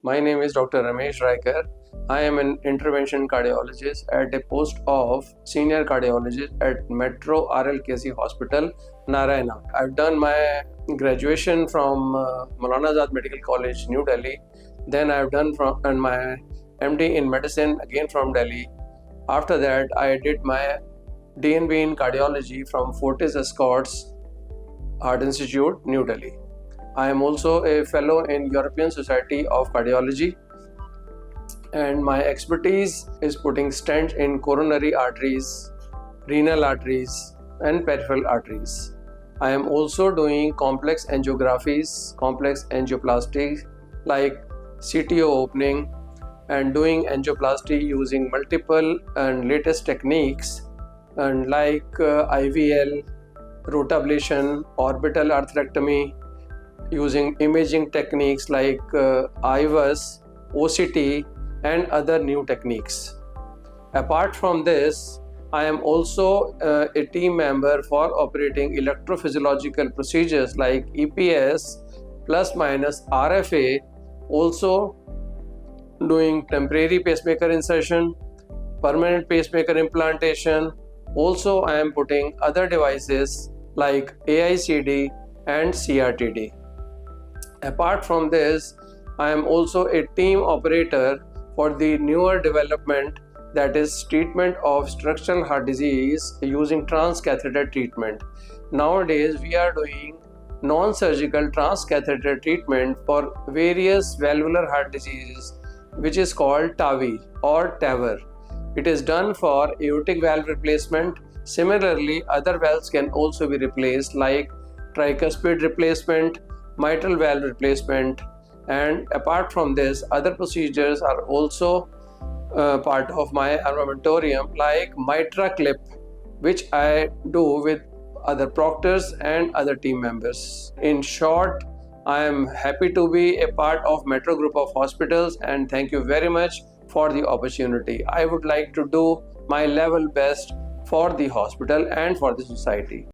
My name is Dr. Ramesh Raikar. I am an intervention cardiologist at a post of senior cardiologist at Metro RLKC Hospital, Narayana. I've done my graduation from Maulana Azad Medical College, New Delhi. Then I've done my MD in medicine again from Delhi. After that, I did my DNB in cardiology from Fortis Escorts Heart Institute, New Delhi. I am also a fellow in European Society of Cardiology, and my expertise is putting stents in coronary arteries, renal arteries, and peripheral arteries. I am also doing complex angiographies, complex angioplasty like CTO opening, and doing angioplasty using multiple and latest techniques and like IVL, rotablation, orbital atherectomy, using imaging techniques like IVUS, OCT, and other new techniques. Apart from this, I am also a team member for operating electrophysiological procedures like EPS plus minus RFA, also doing temporary pacemaker insertion, permanent pacemaker implantation. Also, I am putting other devices like AICD and CRTD. Apart from this, I am also a team operator for the newer development, that is treatment of structural heart disease using transcatheter treatment. Nowadays, we are doing non-surgical transcatheter treatment for various valvular heart diseases, which is called TAVI or TAVR. It is done for aortic valve replacement. Similarly, other valves can also be replaced like tricuspid replacement, mitral valve replacement, and apart from this, other procedures are also part of my armamentarium like mitra clip, which I do with other proctors and other team members. In short, I am happy to be a part of Metro Group of Hospitals, and thank you very much for the opportunity. I would like to do my level best for the hospital and for the society.